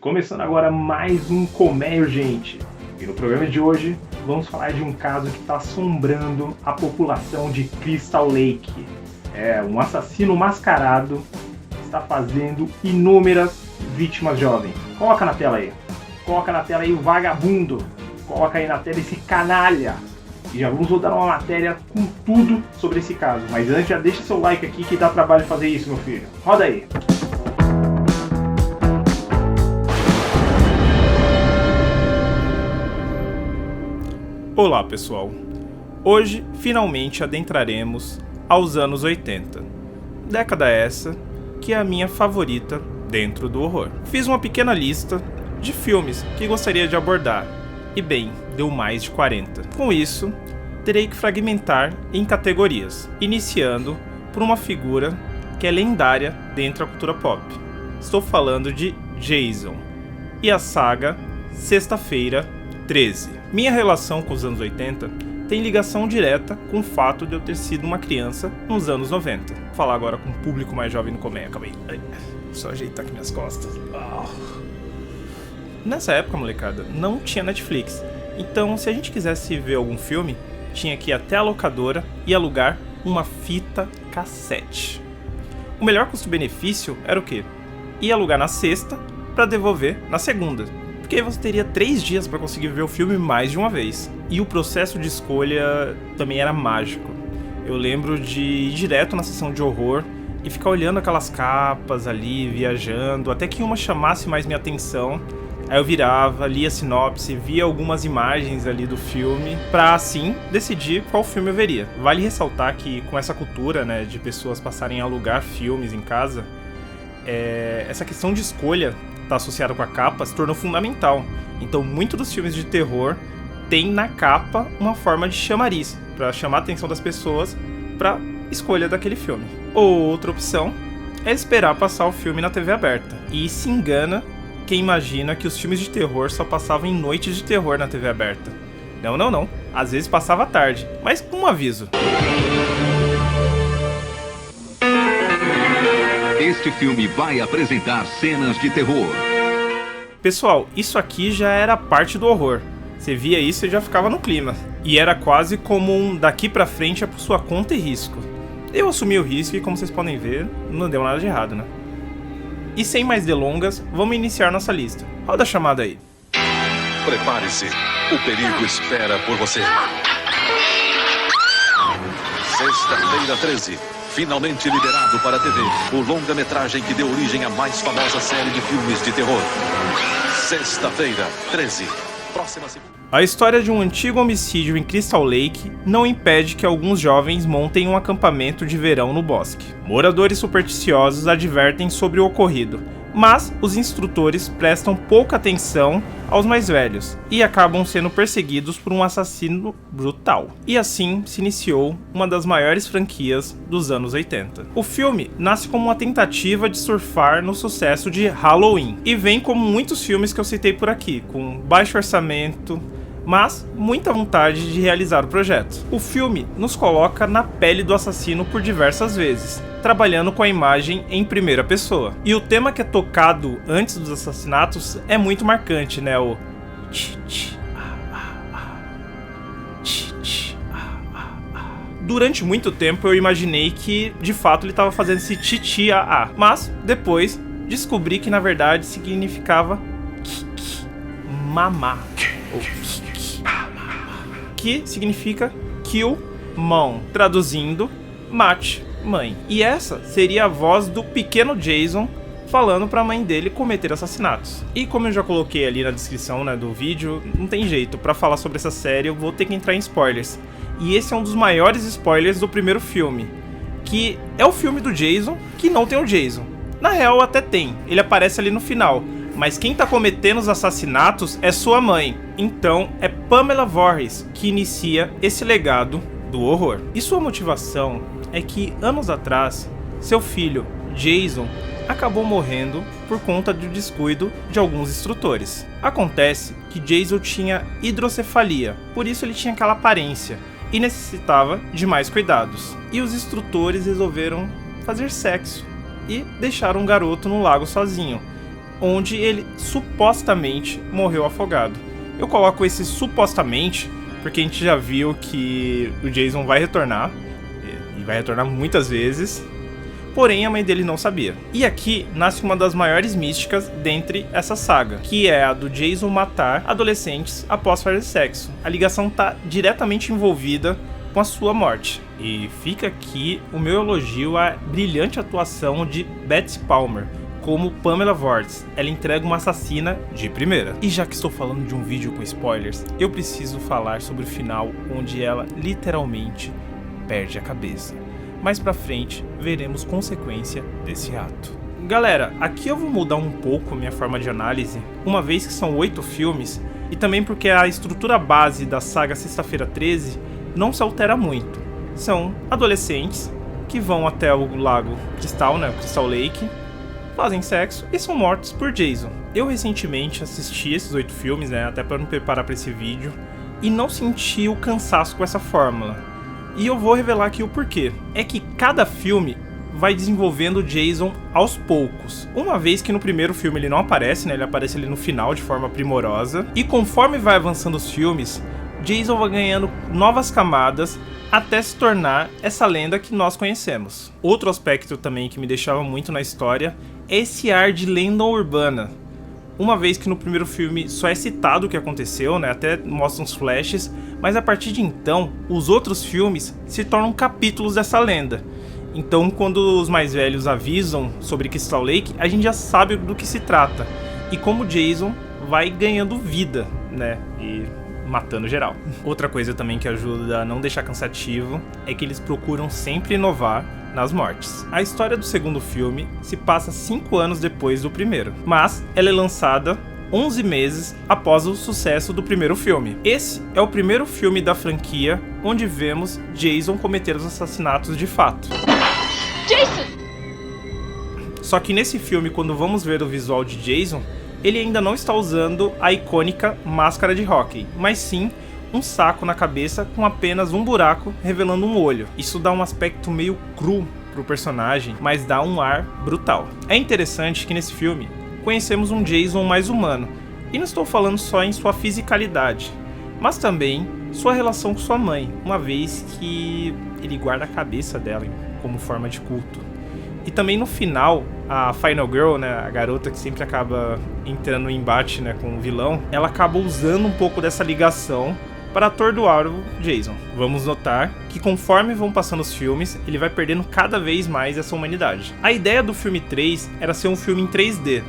Começando agora mais um Comé Urgente. E no programa de hoje vamos falar de um caso que está assombrando a população de Crystal Lake. Um assassino mascarado está fazendo inúmeras vítimas jovens. Coloca na tela aí. Coloca na tela aí o vagabundo. Coloca aí na tela esse canalha. E já vamos rodar uma matéria com tudo sobre esse caso. Mas antes já deixa seu like aqui que dá trabalho fazer isso, meu filho. Roda aí. Olá pessoal, hoje finalmente adentraremos aos anos 80, década essa que é a minha favorita dentro do horror. Fiz uma pequena lista de filmes que gostaria de abordar, e bem, deu mais de 40. Com isso, terei que fragmentar em categorias, iniciando por uma figura que é lendária dentro da cultura pop. Estou falando de Jason e a saga Sexta-feira 13. Minha relação com os anos 80 tem ligação direta com o fato de eu ter sido uma criança nos anos 90. Vou falar agora com o público mais jovem no Comé. Calma aí. Só ajeitar aqui minhas costas. Nessa época, molecada, não tinha Netflix. Então, se a gente quisesse ver algum filme, tinha que ir até a locadora e alugar uma fita cassete. O melhor custo-benefício era o quê? Ir alugar na sexta para devolver na segunda. Porque aí você teria 3 dias para conseguir ver o filme mais de uma vez. E o processo de escolha também era mágico. Eu lembro de ir direto na sessão de horror e ficar olhando aquelas capas ali, viajando, até que uma chamasse mais minha atenção. Aí eu virava, lia a sinopse, via algumas imagens ali do filme, pra assim decidir qual filme eu veria. Vale ressaltar que com essa cultura, né, de pessoas passarem a alugar filmes em casa, essa questão de escolha tá associado com a capa se tornou fundamental. Então, muitos dos filmes de terror tem na capa uma forma de chamariz para chamar a atenção das pessoas para escolha daquele filme. Outra opção é esperar passar o filme na TV aberta. E se engana quem imagina que os filmes de terror só passavam em noites de terror na TV aberta. Não. Às vezes passava à tarde, mas com um aviso. Este filme vai apresentar cenas de terror. Pessoal, isso aqui já era parte do horror. Você via isso e já ficava no clima. E era quase como um daqui pra frente é por sua conta e risco. Eu assumi o risco e, como vocês podem ver, não deu nada de errado, né? E sem mais delongas, vamos iniciar nossa lista. Roda a chamada aí. Prepare-se, o perigo espera por você. Sexta-feira 13. Finalmente liberado para a TV, o longa-metragem que deu origem à mais famosa série de filmes de terror. Sexta-feira, 13. Próxima segunda. A história de um antigo homicídio em Crystal Lake não impede que alguns jovens montem um acampamento de verão no bosque. Moradores supersticiosos advertem sobre o ocorrido, mas os instrutores prestam pouca atenção aos mais velhos e acabam sendo perseguidos por um assassino brutal. E assim se iniciou uma das maiores franquias dos anos 80. O filme nasce como uma tentativa de surfar no sucesso de Halloween e vem como muitos filmes que eu citei por aqui, com baixo orçamento, mas muita vontade de realizar o projeto. O filme nos coloca na pele do assassino por diversas vezes, trabalhando com a imagem em primeira pessoa. E o tema que é tocado antes dos assassinatos é muito marcante, né? O Durante muito tempo eu imaginei que de fato ele estava fazendo esse titi-a-a, mas depois descobri que na verdade significava mamá, que significa kill mom, traduzindo mate mãe. E essa seria a voz do pequeno Jason falando pra mãe dele cometer assassinatos. E como eu já coloquei ali na descrição, né, do vídeo, não tem jeito, pra falar sobre essa série eu vou ter que entrar em spoilers. E esse é um dos maiores spoilers do primeiro filme, que é o filme do Jason, que não tem o Jason. Na real até tem, ele aparece ali no final, mas quem tá cometendo os assassinatos é sua mãe. Então é Pamela Voorhees que inicia esse legado do horror. E sua motivação é que anos atrás, seu filho, Jason, acabou morrendo por conta do descuido de alguns instrutores. Acontece que Jason tinha hidrocefalia, por isso ele tinha aquela aparência e necessitava de mais cuidados. E os instrutores resolveram fazer sexo e deixaram o garoto no lago sozinho. onde ele supostamente morreu afogado. Eu coloco esse supostamente porque a gente já viu que o Jason vai retornar, e vai retornar muitas vezes, porém a mãe dele não sabia. E aqui nasce uma das maiores místicas dentre essa saga, que é a do Jason matar adolescentes após fazer sexo. A ligação está diretamente envolvida com a sua morte. E fica aqui o meu elogio à brilhante atuação de Betsy Palmer como Pamela Voorhees. Ela entrega uma assassina de primeira. E já que estou falando de um vídeo com spoilers, eu preciso falar sobre o final, onde ela literalmente perde a cabeça. Mais pra frente veremos consequência desse ato. Galera, aqui eu vou mudar um pouco minha forma de análise, uma vez que são 8 filmes, e também porque a estrutura base da saga Sexta-feira 13 não se altera muito. São adolescentes que vão até o Lago Cristal, né, o Crystal Lake, fazem sexo e são mortos por Jason. Eu recentemente assisti esses 8 filmes, né, até para me preparar para esse vídeo, e não senti o cansaço com essa fórmula. E eu vou revelar aqui o porquê. É que cada filme vai desenvolvendo o Jason aos poucos. Uma vez que no primeiro filme ele não aparece, né, ele aparece ali no final de forma primorosa. E conforme vai avançando os filmes, Jason vai ganhando novas camadas até se tornar essa lenda que nós conhecemos. Outro aspecto também que me deixava muito na história é esse ar de lenda urbana. Uma vez que no primeiro filme só é citado o que aconteceu, né, até mostra uns flashes, mas a partir de então, os outros filmes se tornam capítulos dessa lenda. Então, quando os mais velhos avisam sobre Crystal Lake, a gente já sabe do que se trata. E como Jason vai ganhando vida, né, e matando geral. Outra coisa também que ajuda a não deixar cansativo é que eles procuram sempre inovar nas mortes. A história do segundo filme se passa 5 anos depois do primeiro, mas ela é lançada 11 meses após o sucesso do primeiro filme. Esse é o primeiro filme da franquia onde vemos Jason cometer os assassinatos de fato. Jason! Só que nesse filme, quando vamos ver o visual de Jason, ele ainda não está usando a icônica máscara de hóquei, mas sim um saco na cabeça com apenas um buraco revelando um olho. Isso dá um aspecto meio cru pro personagem, mas dá um ar brutal. É interessante que nesse filme conhecemos um Jason mais humano, e não estou falando só em sua fisicalidade, mas também sua relação com sua mãe, uma vez que ele guarda a cabeça dela como forma de culto. E também no final, a Final Girl, né, a garota que sempre acaba entrando no embate, né, com o vilão, ela acaba usando um pouco dessa ligação para atordoar o Jason. Vamos notar que conforme vão passando os filmes, ele vai perdendo cada vez mais essa humanidade. A ideia do filme 3 era ser um filme em 3D,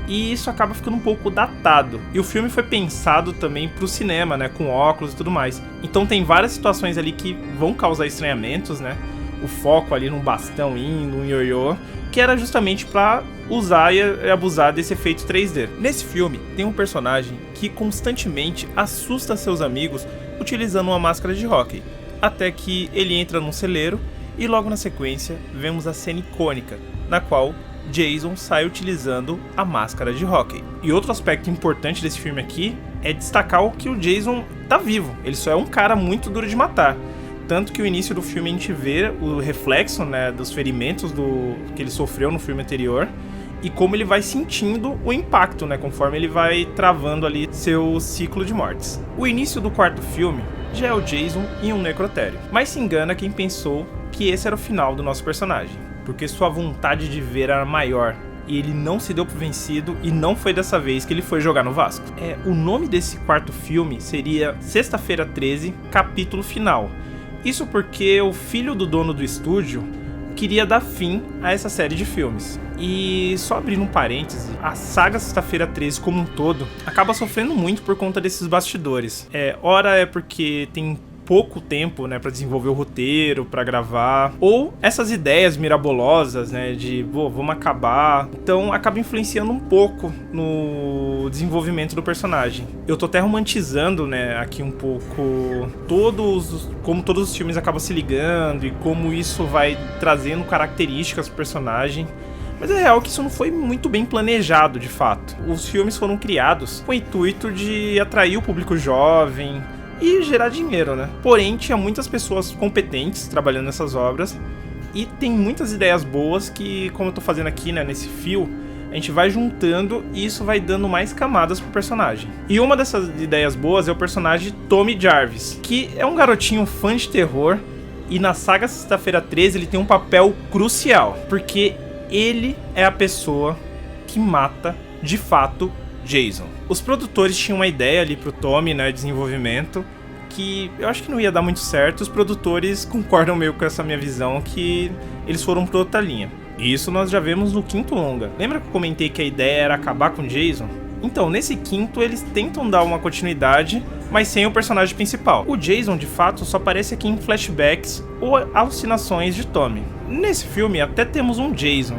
e isso acaba ficando um pouco datado. E o filme foi pensado também para o cinema, né, com óculos e tudo mais. Então tem várias situações ali que vão causar estranhamentos, né? O foco ali num bastão indo, um ioiô, que era justamente para usar e abusar desse efeito 3D. Nesse filme, tem um personagem que constantemente assusta seus amigos utilizando uma máscara de hóquei, até que ele entra num celeiro e logo na sequência vemos a cena icônica, na qual Jason sai utilizando a máscara de hóquei. E outro aspecto importante desse filme aqui é destacar o que o Jason tá vivo, ele só é um cara muito duro de matar. Tanto que o início do filme a gente vê o reflexo, né, dos ferimentos que ele sofreu no filme anterior e como ele vai sentindo o impacto, né, conforme ele vai travando ali seu ciclo de mortes. O início do quarto filme já é o Jason em um necrotério, mas se engana quem pensou que esse era o final do nosso personagem, porque sua vontade de ver era maior e ele não se deu por vencido e não foi dessa vez que ele foi jogar no Vasco. O nome desse quarto filme seria Sexta-feira 13, capítulo final. Isso porque o filho do dono do estúdio queria dar fim a essa série de filmes. E só abrindo um parêntese, a saga Sexta-feira 13 como um todo acaba sofrendo muito por conta desses bastidores. Ora é porque tem pouco tempo, né, para desenvolver o roteiro, para gravar, ou essas ideias mirabolosas, né, de vamos acabar. Então acaba influenciando um pouco no desenvolvimento do personagem. Eu tô até romantizando, né, aqui um pouco como todos os filmes acabam se ligando e como isso vai trazendo características pro personagem. Mas é real que isso não foi muito bem planejado, de fato. Os filmes foram criados com o intuito de atrair o público jovem e gerar dinheiro, né? Porém, tinha muitas pessoas competentes trabalhando nessas obras e tem muitas ideias boas que, como eu tô fazendo aqui, né, nesse fio, A gente vai juntando e isso vai dando mais camadas pro personagem. E uma dessas ideias boas é o personagem Tommy Jarvis, que é um garotinho fã de terror e na saga Sexta-feira 13 ele tem um papel crucial, porque ele é a pessoa que mata, de fato, Jason. Os produtores tinham uma ideia ali pro Tommy, né, desenvolvimento, que eu acho que não ia dar muito certo. Os produtores concordam meio com essa minha visão, que eles foram por outra linha. E isso nós já vemos no quinto longa. Lembra que eu comentei que a ideia era acabar com Jason? Então, nesse quinto, eles tentam dar uma continuidade, mas sem o personagem principal. O Jason, de fato, só aparece aqui em flashbacks ou alucinações de Tommy. Nesse filme, até temos um Jason,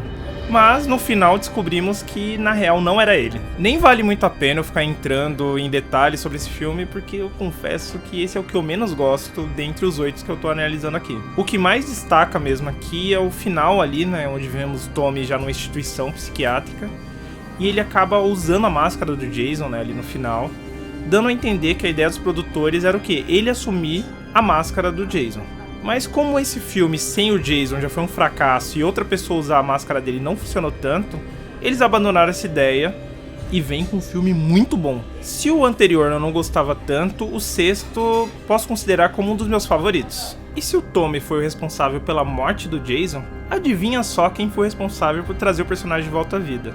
mas no final descobrimos que na real não era ele. Nem vale muito a pena eu ficar entrando em detalhes sobre esse filme, porque eu confesso que esse é o que eu menos gosto dentre os 8 que eu tô analisando aqui. O que mais destaca mesmo aqui é o final ali, né, onde vemos Tommy já numa instituição psiquiátrica, e ele acaba usando a máscara do Jason, né, ali no final, dando a entender que a ideia dos produtores era o quê? Ele assumir a máscara do Jason. Mas como esse filme sem o Jason já foi um fracasso e outra pessoa usar a máscara dele não funcionou tanto, eles abandonaram essa ideia e vem com um filme muito bom. Se o anterior eu não gostava tanto, o sexto posso considerar como um dos meus favoritos. E se o Tommy foi o responsável pela morte do Jason, adivinha só quem foi responsável por trazer o personagem de volta à vida?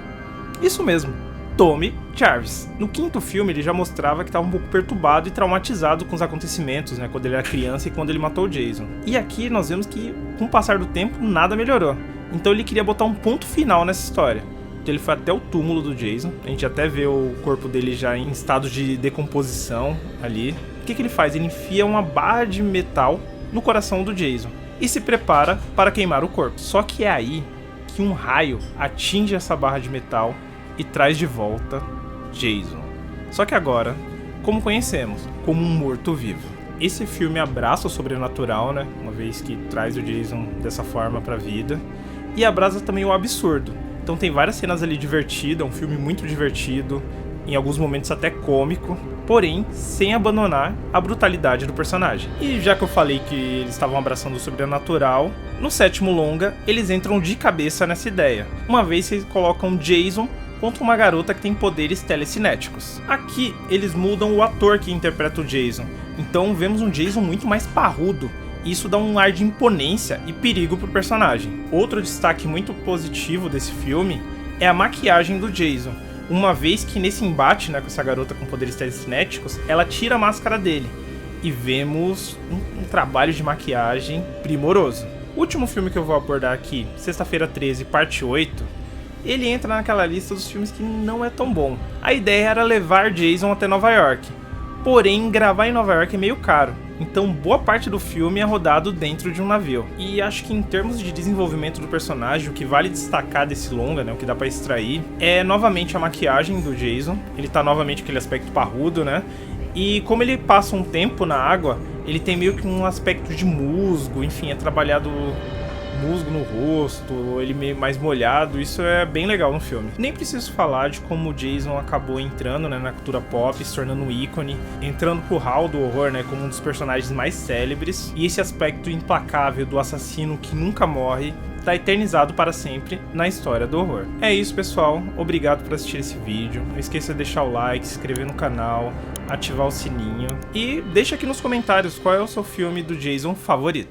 Isso mesmo, Tommy Jarvis. No quinto filme ele já mostrava que estava um pouco perturbado e traumatizado com os acontecimentos, né, quando ele era criança e quando ele matou o Jason. E aqui nós vemos que, com o passar do tempo, nada melhorou. Então ele queria botar um ponto final nessa história. Então ele foi até o túmulo do Jason, a gente até vê o corpo dele já em estado de decomposição ali. O que ele faz? Ele enfia uma barra de metal no coração do Jason e se prepara para queimar o corpo. Só que é aí que um raio atinge essa barra de metal e traz de volta Jason. Só que agora, como conhecemos, como um morto-vivo. Esse filme abraça o sobrenatural, né? Uma vez que traz o Jason dessa forma pra vida. E abraça também o absurdo. Então tem várias cenas ali divertidas, é um filme muito divertido, em alguns momentos até cômico, porém sem abandonar a brutalidade do personagem. E já que eu falei que eles estavam abraçando o sobrenatural, no sétimo longa eles entram de cabeça nessa ideia, uma vez que eles colocam Jason contra uma garota que tem poderes telecinéticos. Aqui eles mudam o ator que interpreta o Jason, então vemos um Jason muito mais parrudo. Isso dá um ar de imponência e perigo pro personagem. Outro destaque muito positivo desse filme é a maquiagem do Jason, uma vez que nesse embate, né, com essa garota com poderes telecinéticos, ela tira a máscara dele e vemos um trabalho de maquiagem primoroso. O último filme que eu vou abordar aqui, Sexta-feira 13, parte 8, ele entra naquela lista dos filmes que não é tão bom. A ideia era levar Jason até Nova York, porém gravar em Nova York é meio caro, então boa parte do filme é rodado dentro de um navio. E acho que em termos de desenvolvimento do personagem, o que vale destacar desse longa, né, o que dá pra extrair, é novamente a maquiagem do Jason. Ele tá novamente com aquele aspecto parrudo, né, e como ele passa um tempo na água, ele tem meio que um aspecto de musgo, enfim, é trabalhado musgo no rosto, ele meio mais molhado, isso é bem legal no filme. Nem preciso falar de como o Jason acabou entrando, né, na cultura pop, se tornando um ícone, entrando pro hall do horror, né, como um dos personagens mais célebres, e esse aspecto implacável do assassino que nunca morre tá eternizado para sempre na história do horror. É isso, pessoal, obrigado por assistir esse vídeo, não esqueça de deixar o like, se inscrever no canal, ativar o sininho e deixa aqui nos comentários qual é o seu filme do Jason favorito.